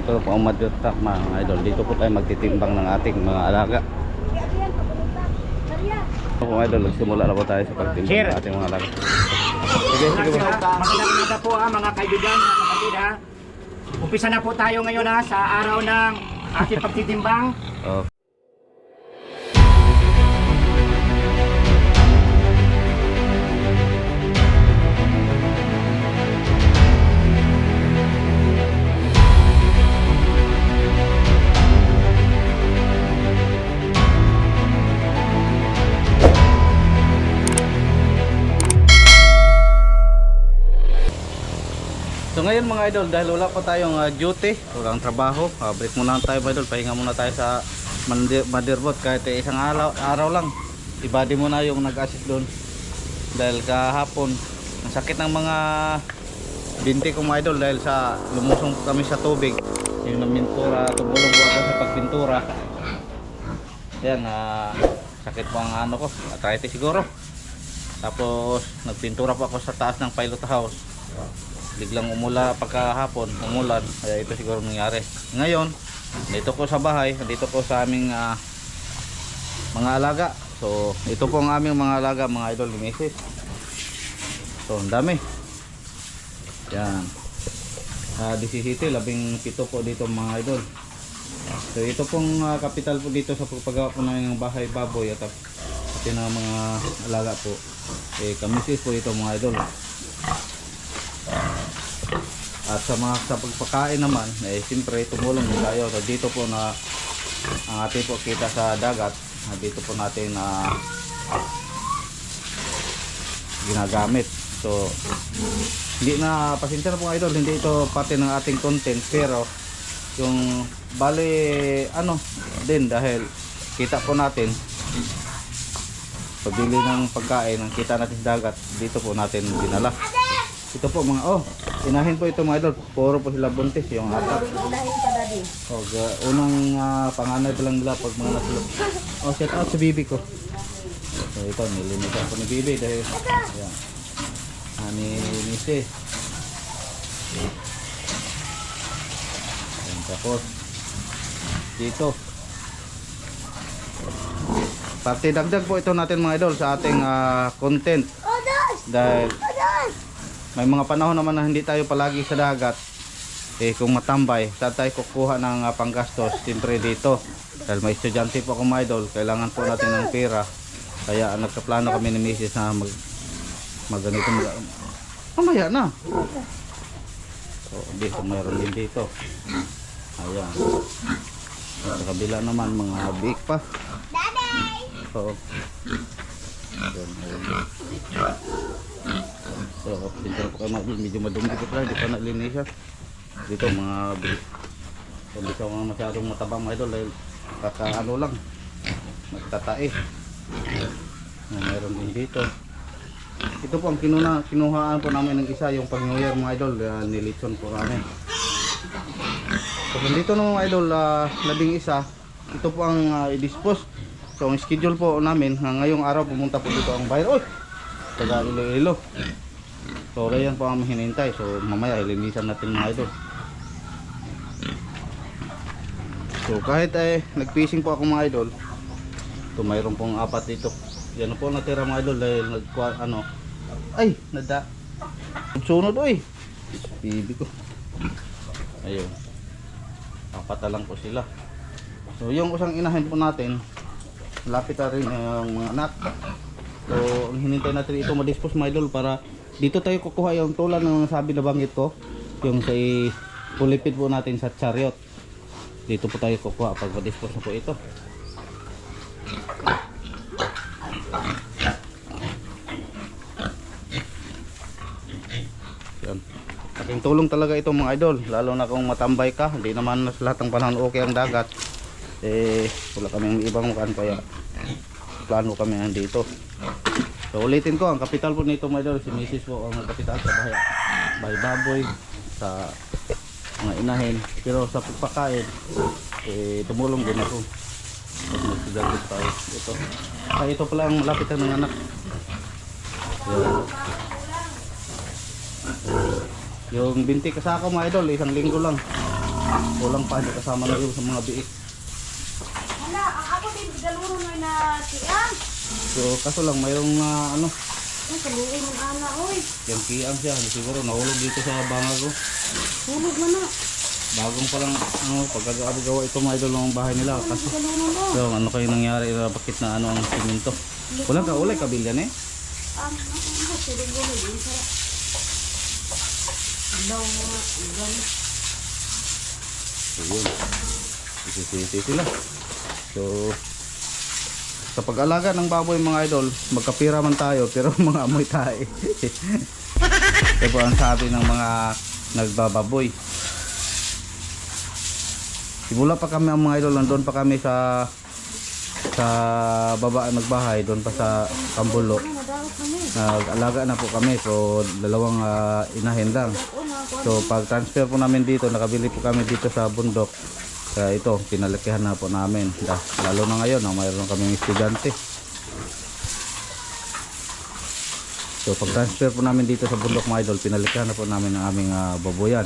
dito po ang Madurtak mga idol. Dito po tayo magtitimbang ng ating mga alaga. So, mga idol, simula na po tayo sa pagtimbang ng ating mga alaga. Sige po. Magandang umaga po mga kaibigan, mga kapatid ha. Umpisa na po tayo ngayon sa araw ng ating pagtitimbang. Oh. So ngayon mga idol, dahil wala pa tayong duty, walang trabaho, break muna tayo mga idol, pahinga muna tayo sa motherboard kahit isang araw lang. I-body muna yung nag-assist doon dahil kahapon ang sakit ng mga binti ko mga idol dahil sa lumusong kami sa tubig, yung namintura, tumulong ko ako sa pagpintura. Yan, sakit po ang ano ko, arthritis siguro. Tapos nagpintura pa ako sa taas ng pilot house, biglang pagkahapon umulan, kaya ito siguro nangyari. Ngayon dito ko sa bahay, dito ko sa aming mga alaga. So ito po ang aming mga alaga mga idol, misis. So ang dami yan, 17 po dito mga idol. So ito pong kapital po dito sa pagpagawa po ng bahay baboy at pati ng mga alaga po, kamisis po ito mga idol. At sa pagpakain naman, siyempre tumulong din tayo. So, dito po na ang ating po kita sa dagat, dito po natin ginagamit. So hindi na, pasensya na po idol, hindi ito parte ng ating content, pero yung bali din dahil kita po natin pabili ng pagkain, ang kita natin sa dagat, dito po natin dinala. Ito po mga inahin po ito mga idol, puro po sila buntis yung apat. Unang panganay pa lang nila pag mga nasulog. Shout out sa bibi ko. So ito, nilinisan ko ni bibi dahil yan, ni Misi. Yan, tapos dito parte dagdag po ito natin mga idol sa ating content, dahil may mga panahon naman na hindi tayo palagi sa dagat. Kung matambay, saan tayo kukuha ng panggastos? Siyempre dito, dahil may estudyante po akong idol, kailangan po natin ng pera. Kaya nagkaplano kami ni Mrs. na magganito. Mamaya na. So dito mayroon din dito. Ayan. Sa kabila naman mga big pa. So dito po kayo medyo madumi ko pala, hindi pa nalinisan. Dito mga hindi ka masyadong matabang mga idol dahil kakaano lang, magtatae. Meron din dito. Ito po ang kinuhaan po namin ng isa, yung pag New Year mga idol, nilitson po namin. So dito no mga idol, labing isa, ito po ang i-dispose. So ang schedule po namin, ngayong araw pumunta po dito ang buyer. Oy! Taga Iloilo. So yan po ang hinihintay. So mamaya ilinisan natin mga idol. So kahit nag-fishing po ako mga idol, so mayroon pong apat dito. Yan po natira mga idol dahil sunod oy. Bibi ko. Ayun. Apat na lang po sila. So yung isang inahin po natin, lapit na rin yung mga anak. So ang hinintay natin ito ma-dispose mga idol, para dito tayo kukuha yung tulad ng sabi na banggit ko, yung sa pulipid po natin sa chariot. Dito po tayo kukuha pag ma-dispose na po ito. Yan. Aking tulong talaga ito mga idol, lalo na kung matambay ka. Hindi naman sa lahat ng panahon okay ang dagat. Wala kaming ibang mukaan, kaya plano kami nandito. So ulitin ko, ang kapital po nito mga idol, si Mrs. po ang kapital sa bahay baboy, sa mga inahin. Pero sa pagpakain, tumulong din ako. Nagsigalit tayo. Ito pala ang lapitan ng anak. Yung binti kasako mga idol, isang linggo lang. Kulang pa, hindi kasama na yun sa mga biik. Hala, ang ako din galuro na na siya. So kaso lang mayroong ano, Ang kaluoy ng ana oy. yung kiang siya, siguro nahulog dito sa banga ko. Hulog man na. Bagong pa lang ano, pagkagawa ito mga idol ng bahay nila. Kaso Galuro mo. so, ano kayo nangyari, bakit na ano ang siminto? Walang kaulay, kabilyan eh. Ano sirong gulo din sa. Daw mga ilan. So yun, isisisi sila. So sa pag-alaga ng baboy mga idol, magkapira man tayo pero mga amoy tayo. Ito po ang sabi ng mga nagbababoy. Simula pa kami ang mga idol, nandun pa kami sa baba nagbahay, doon pa sa Kambulo. Madawat kami. Nag-alaga na po kami, so dalawang inahin lang. So pag transfer po namin dito, nakabili po kami dito sa bundok. Kaya ito, pinalakihan na po namin. Lalo na ngayon, mayroon kaming estudyante. So pag transfer po namin dito sa bundok mga idol, pinalakihan na po namin ang aming baboyan.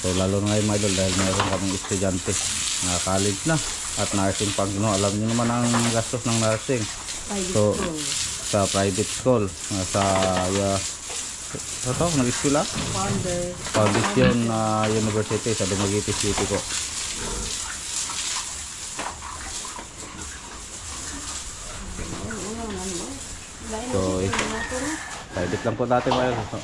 So lalo na ngayon mga idol, dahil mayroon kaming estudyante na college na at nursing pang alam niyo naman ang gastos ng nursing. So sa private school, sa nag-eskwela? Foundation University sa Dumaguete City po. So, private lang po dati mga idol.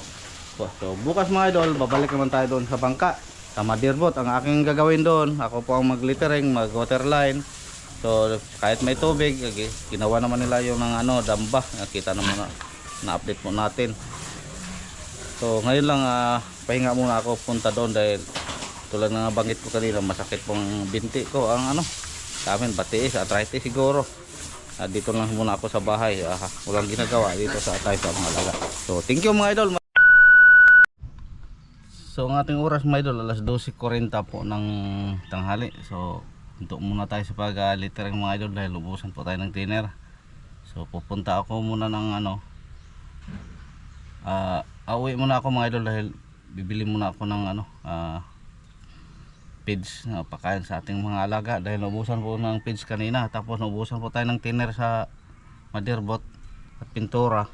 So, bukas mga idol, babalik naman tayo doon sa bangka, sa Madirbot. Ang aking gagawin doon, ako po ang mag-littering, mag-waterline. So, kahit may tubig, ginawa naman nila yung ng ano, damba. Nakita naman na-update po natin. So ngayon lang pahinga muna ako punta doon dahil tulad ng nabanggit ko kanina, masakit pong binti ko. Ang ano sa amin, batiis, arthritis siguro. Dito lang muna ako sa bahay, walang ginagawa dito sa tayo sa mga alaga. So thank you mga idol. So ang ating oras mga idol, alas 12:40 po ng tanghali. So punto muna tayo sa pag-littering mga idol dahil ubusan po tayo ng dinner. So pupunta ako muna ng ano, uwi muna ako mga idol dahil bibili muna ako ng ano, feeds na pakain sa ating mga alaga dahil naubusan po ng feeds kanina, tapos naubusan po tayo ng thinner sa Madirbot at pintura.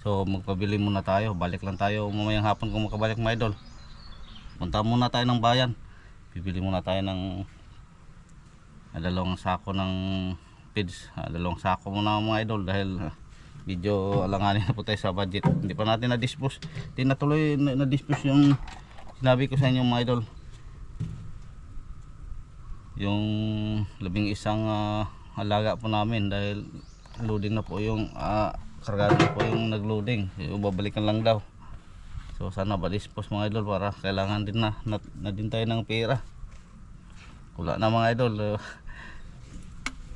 So magpabili muna tayo, balik lang tayo mamayang hapon kung makabalik mga idol. Punta muna tayo ng bayan, bibili muna tayo ng dalawang sako ng feeds, dalawang sako muna mga idol dahil medyo alanganin na po tayo sa budget. Hindi pa natin na-dispose, hindi natuloy na-dispose yung sinabi ko sa inyo mga idol, yung 11 alaga po namin dahil loading na po yung kargado na po yung nagloading, babalikan lang daw. So sana ba-dispose mga idol para kailangan din na din tayo ng pera. Wala na mga idol,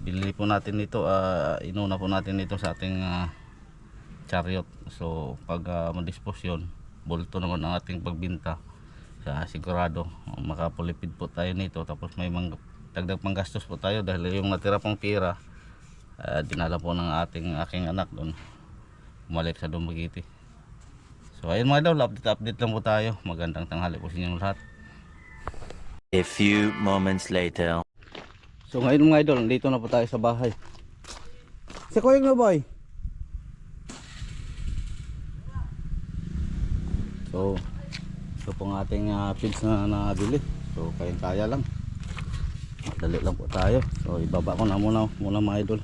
bili po natin dito, inuna po natin dito sa ating chariot. So pag ma-dispose yun, bulto naman ang ating pagbinta. Sigurado makapulipid po tayo nito, tapos may dagdag pang gastos po tayo dahil yung natira pang pera dinala po ng aking anak doon, bumalik sa Dumaguete. So ayun mga idol, update lang po tayo. Magandang tanghali po sa inyong lahat. A few moments later. So ngayon mga idol, dito na po tayo sa bahay. Si Koyong na boy. So ito pong ating feeds na nabili. So kaya lang, madali lang po tayo. So ibaba ko na muna mga idol.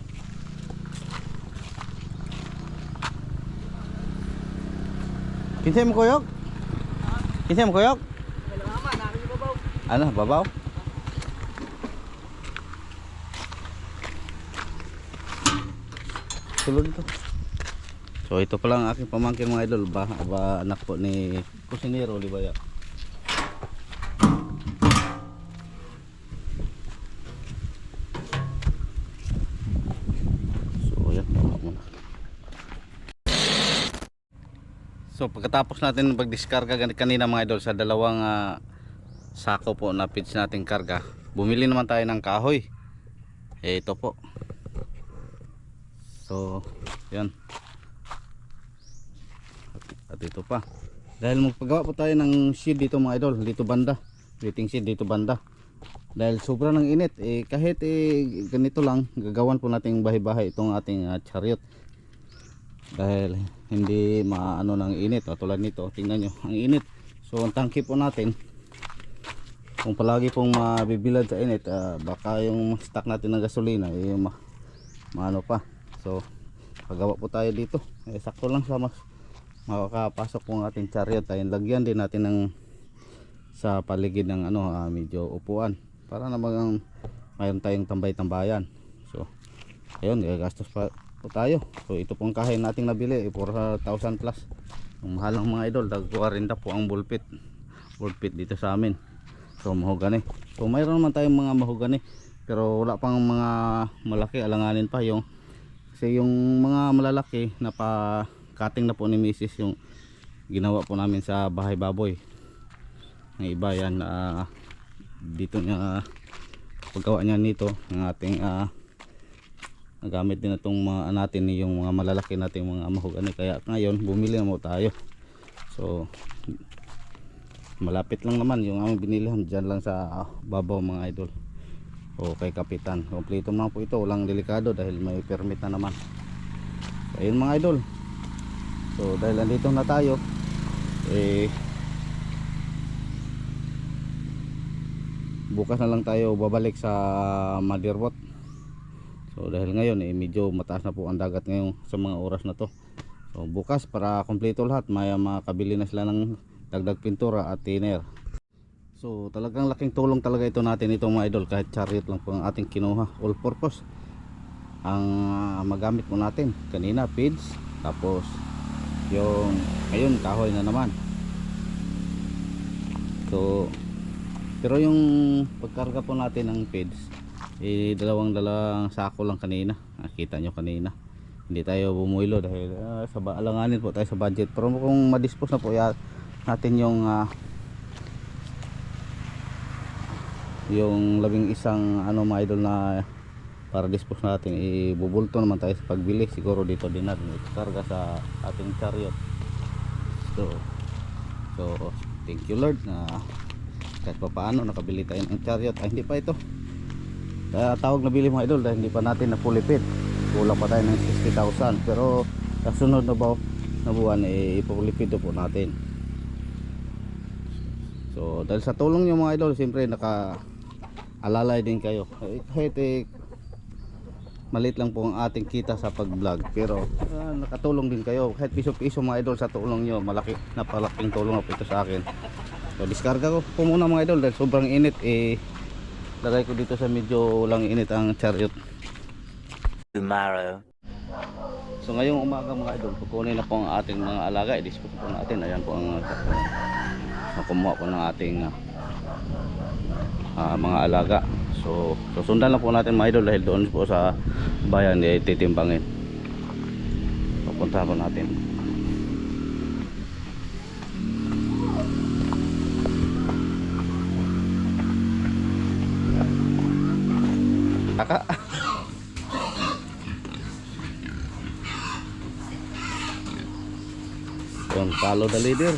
Kinsay mo Koyog? Kinsay mo Koyog? Ano, babaw? Sulod ito. So ito pala ang aking pamangkin mga idol, anak po ni Kusinero Libaya. So yan, tama muna. So pagkatapos natin mag-diskarga kanina mga idol sa dalawang sako po na feeds nating karga, bumili naman tayo ng kahoy. Ito po. So yan, at ito pa dahil magpagawa po tayo ng shed dito mga idol, dito banda waiting shed dito banda. Dahil sobra ng init, kahit ganito lang, gagawan po natin bahay-bahay itong ating chariot. Dahil hindi maano ng init, tulad nito, tingnan nyo, ang init. So ang tangke po natin, kung palagi pong mabibilad sa init, baka yung stock natin ng gasolina, maano pa. So pagawa po tayo dito, sakto lang sa makakapasok po ang ating chariot. Ay lagyan din natin ng sa paligid ng medyo upuan para naman mayroon tayong tambay-tambayan. So ayun, gagastos pa po tayo. So ito pong kahay nating nabili 4,000 plus. Ang mahal ng mga idol, dagwa rin po ang bullpit dito sa amin. So mahogani, so mayroon naman tayong mga mahogani pero wala pang mga malaki, alanganin pa yung kasi yung mga malalaki na pa cutting na po ni Mrs. yung ginawa po namin sa bahay baboy. Ang iba yan dito niya paggawa niya nito ng ating nagamit din itong mga natin yung mga malalaki nating mga mahogani, kaya ngayon bumili na mo tayo. So malapit lang naman yung aming binilihan, dyan lang sa babaw mga idol. O kay Kapitan, kompleto man po ito, walang delikado dahil may permit na naman. So ayun mga idol, so dahil nandito na tayo, bukas na lang tayo babalik sa Madirbot. So dahil ngayon medyo mataas na po ang dagat ngayon sa mga oras na to. So bukas para kompleto lahat, may makabili na sila ng dagdag pintura at thinner. So talagang laking tulong talaga ito natin itong mga idol, kahit chariot lang po ang ating kinuha, all purpose ang magamit mo natin. Kanina feeds, tapos yung ngayon kahoy na naman. So pero yung pagkarga po natin ng feeds, dalawang sako lang kanina, nakita nyo kanina. Hindi tayo bumuilo dahil alanganin po tayo sa budget. Pero kung madispose na po natin yung 11 mga idol na para dispose natin, ibubulto naman tayo sa pagbili. Siguro dito din natin ikarga sa ating chariot. So thank you Lord na kahit pa paano nakabili tayo ng chariot. Hindi pa ito tawag na bili mga idol dahil hindi pa natin napulipid, kulang pa tayo ng 60,000. Pero sa sunod na buwan ipulipid po natin. So dahil sa tulong nyo mga idol, siyempre naka-alalay din kayo. Kahit maliit lang po ang ating kita sa pag vlog, pero nakatulong din kayo kahit piso-piso mga idol. Sa tulong nyo, napalaking tulong na po ito sa akin. So diskarga ko po muna mga idol dahil sobrang init. Lagay ko dito sa medyo lang init ang chariot. Tomorrow. So ngayong umaga mga idol, kukunin na po ang ating mga alaga, i-dispose po natin. Ayan po ang kumuha po ng ating mga alaga. So sundan lang po natin mga idol dahil doon po sa bayan titimbangin. Pupunta po natin. Kaka. Don't follow the leader.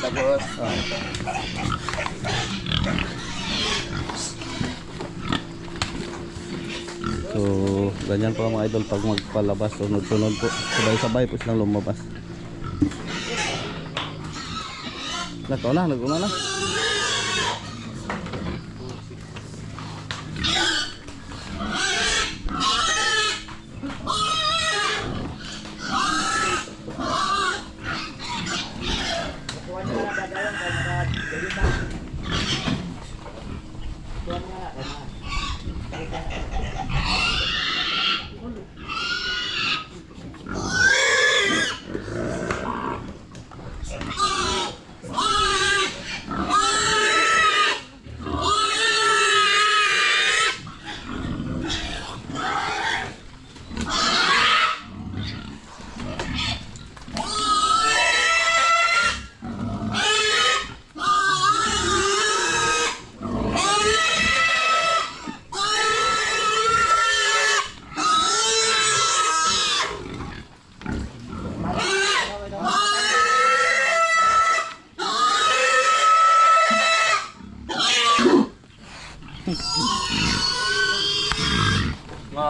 Tapos so ganyan po mga idol pag magpalabas, sunod-sunod po, sabay-sabay po silang lumabas. Naguna na.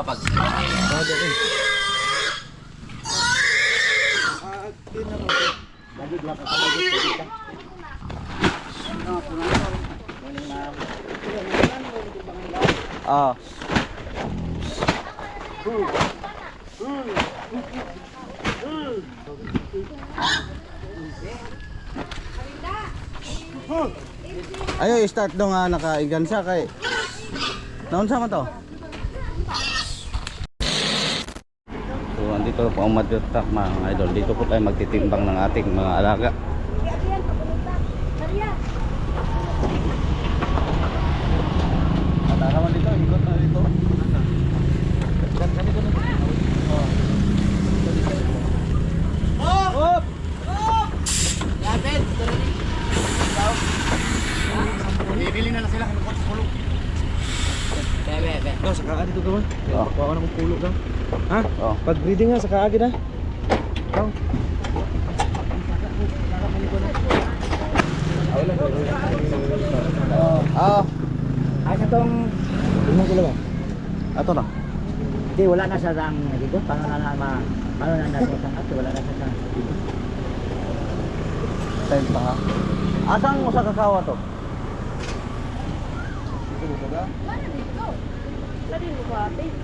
pag. Ah. Ayo start dong nga nakaigan sa kay. Naon sa man to? So andito po ang Mother Truck mga idol. Dito po tayo magtitimbang ng ating mga alaga. Atarawan dito, ikot na dito. Bibili na lang sila kung kulog. No, sa kaagi dito gawa. Oh. Kuha ko na kong pulo ka. Ha? Oh. Pag breeding nga sa kaagi na. Kang. Ah, Asa tong Tingnan ko lang. ato na. di wala na sa dang dito. Paano na natin sa ato wala na sa dito. Time pa ha. Asang mo sa kakawa to?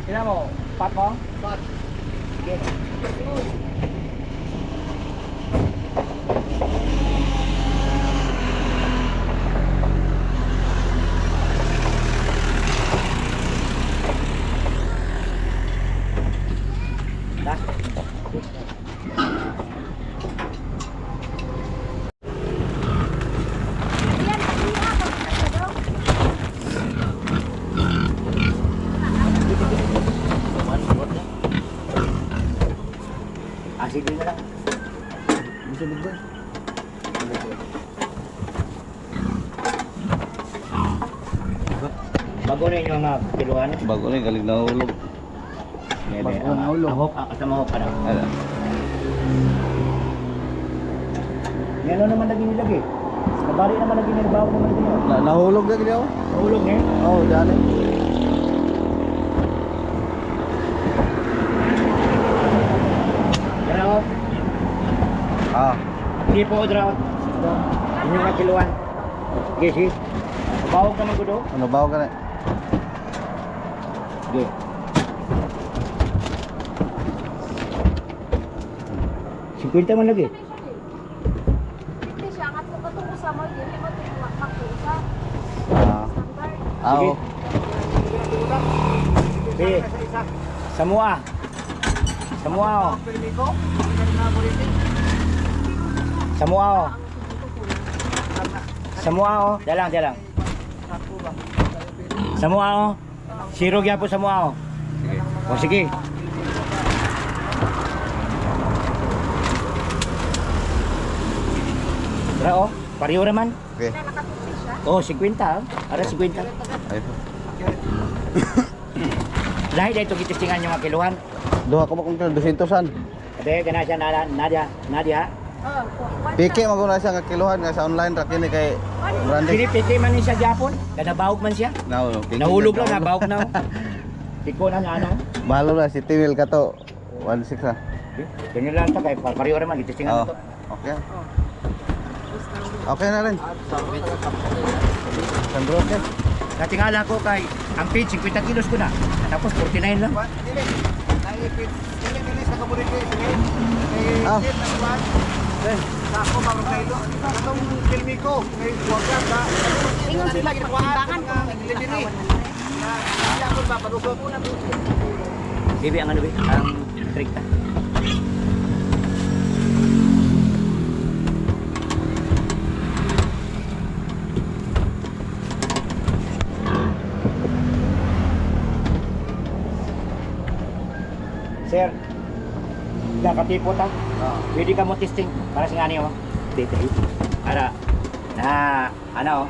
Sila mo, pat mo? Pat. Sige. Sige na lang. Musulog ba? Bago na yung mga kiluhan. Bago ni galing na hulog. Bago na ulo. Ahok, sa mahok ka na. Ala. Ano naman naging nilagay? Kabari naman naging nilbaw naman din yun. Nahulog na gini ako. Nahulog niya? Oh, dali. Draw. Ah, Hindi po draw. Inyong mga kiluhan. Sige, sige. Mabawag naman ko doon. ano ba ka na? Sige. Sikwenta man lagi. Hindi siya, ang ato ka tungo sa mo, hindi mo ito makusa. Ah, Standard. ah, Sige. oh. Sige. Samua. Samua oh. Samua oh. Samua oh. Dalang, dalang. Samua oh. Sirog yan po samua oh. Sige. O sige. Tara oh. Pariyo naman. Okay. Nakatusi siya. Oh, 50 oh. Ara 50. Ayun. Lahi dahil ito gitistingan yung mga kiluhan. Duha ko kung 200-an. Sabi, gana siya Nadia. Oh, Piki maguna siya nga kiluhan nga sa online ra kini kay Brande. Pinipiti man ni siya Japon. Kanabawag man siya. Nahulog lang, nabawag na. Tiko na nga ano. Mahalo na si Timil ka to. 1.6 ha. Ganyan lang ito, kay pariyo naman, gitistingan Oh. ito. Okay. Okay na rin. Sandro okay. Natingala ko kay, ang feed, 50 kilos ko na. Tapos 49 lang. Ah. ingon sila timbangan kung Bibi ang ano, ang trikta. Sir, nakatipot ha? Pwede ka mo testing para sa ngani oh. Dito. Para na ano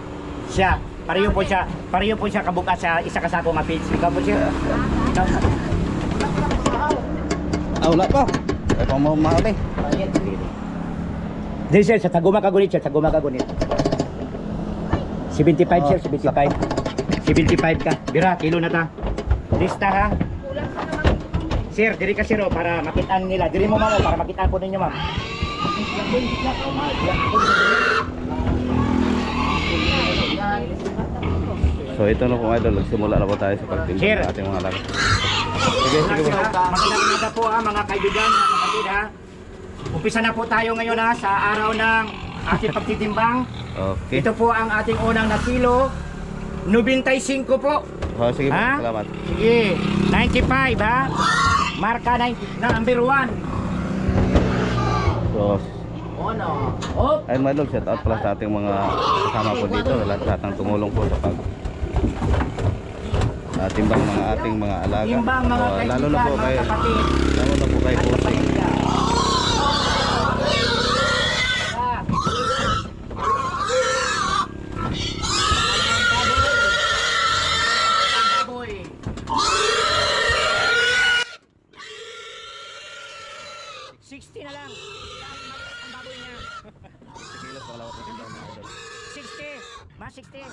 siya, pareho po siya kabukas sa isa kasako nga page. Ikaw po siya. Ikaw. Ah, wala pa. Ay pa mo mahal eh. Di sir, sa taguma kagunit siya, taguma kagunit. 75 sir, 75. 75 ka. Bira, kilo na ta. Lista ha. kulang sa Sir, diri ka sir, para makitaan nila. Diri mo ma'am, para makitaan po ninyo ma'am. So ito na po mga idol, nagsimula na po tayo sa pagtimbang Sir. ng ating mga alaga. Sige, sige po. Magandang umaga po mga kaibigan, mga kapatid ha. Umpisa na po tayo ngayon ha, sa araw ng ating pagtitimbang. Okay. Ito po ang ating unang na kilo. 95 po. Oh, sige po, Ha? salamat. Sige, 95 ha. Marka 90, number 1. So, Op. ayun mga idol, shout out pala sa ating mga kasama po dito, lahat ng tumulong po sa pag timbang mga ating mga alaga. Timbang mga So, kaibigan, lalo na po mga kay kapatid. At Bossing. kapamilya. Baboy. 60 na lang. Ang baboy niya. 60. Mas 60.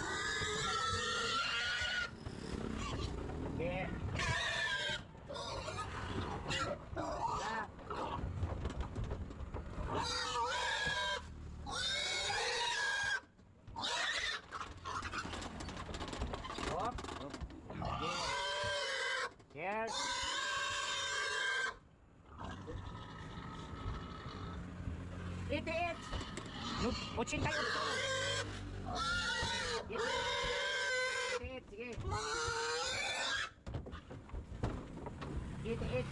Okay. Yes. Itiit. 88. Itiit, sige. Itiit.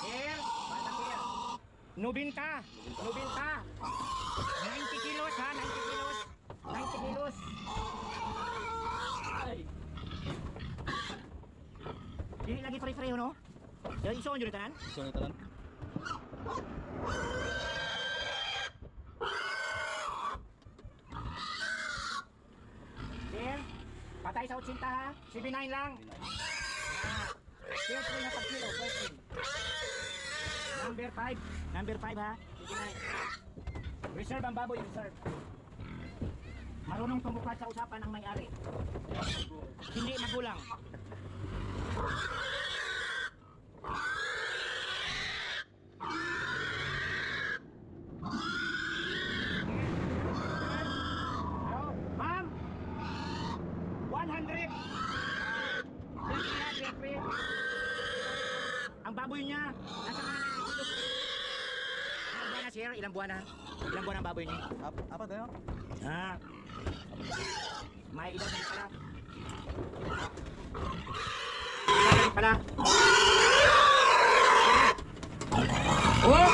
Here, bata here. Nubinta. 90 kilos ha, 90 kilos. 90 kilos. Dili lagi pare-pareho no? Yung iso nyo tanan? So, ito lang. Sir, patay sa 80 ha. 79 lang. Sir, 3 na pag kilo. Number 5. Number 5 ha. 79. Reserve ang baboy, reserve. Marunong tumupad sa usapan ng may-ari. Hindi magulang. Hello, ma'am. 100. Jeffrey. Ang baboy niya, nasa mga kilos. Ilang buwan na, sir? Ilang buwan na? Ilang buwan ang baboy niya? Apa tayo? Ah. May edad na pala. Edad pala. Oh!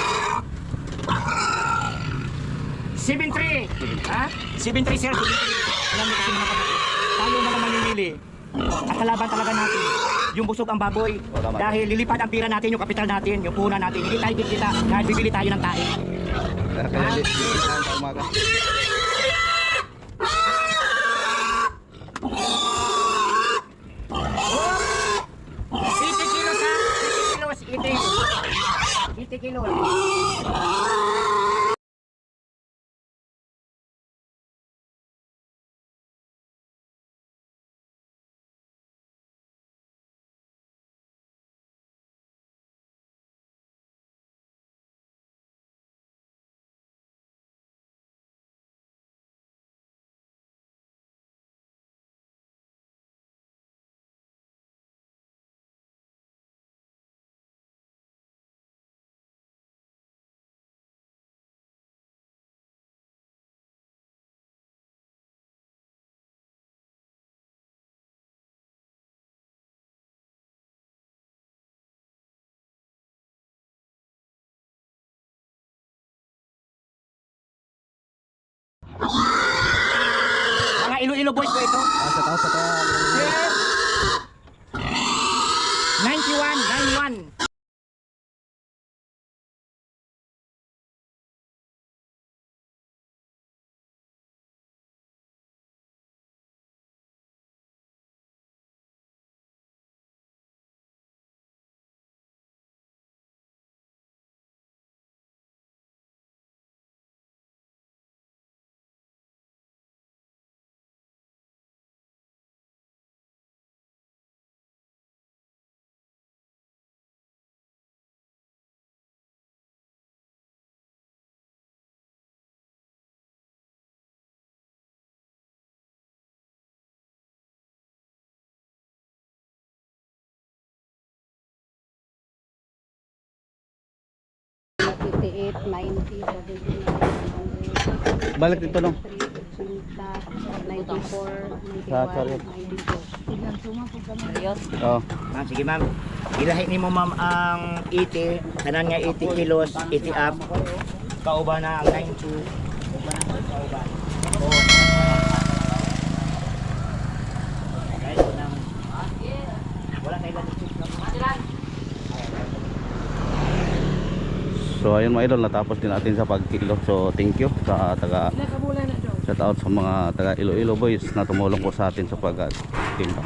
7-3. Ha? 7-3 sir. 7-3. Alam mo kasi mga kapatid. Tayo na naman mamimili. At kalaban talaga natin. Yung busog ang baboy. Tama. Dahil lilipad ang pira natin, yung kapital natin, yung puna natin. Hindi tayo kikita dahil bibili tayo ng tae. Kaya di sa umaga. Kilos ha? 80 kilos. Mga Iloilo boys ko ito. Sa taas, sa taas. 91. 78, 90, 79, 100. Balik dito, no? 94, Sa 91, chariot. 92. Ayos. Oh. Ma'am, sige ma'am. Ilahi ni mo ma'am ang 80, tanan nga 80 kilos, 80 up. Kauban na ang 92. Kauban na ang kauban. So, guys, wala na ilan chips na. So ayun mga idol, natapos din natin sa pagkilo. So thank you sa taga shout out sa mga taga Iloilo boys na tumulong po sa atin sa pag-timba.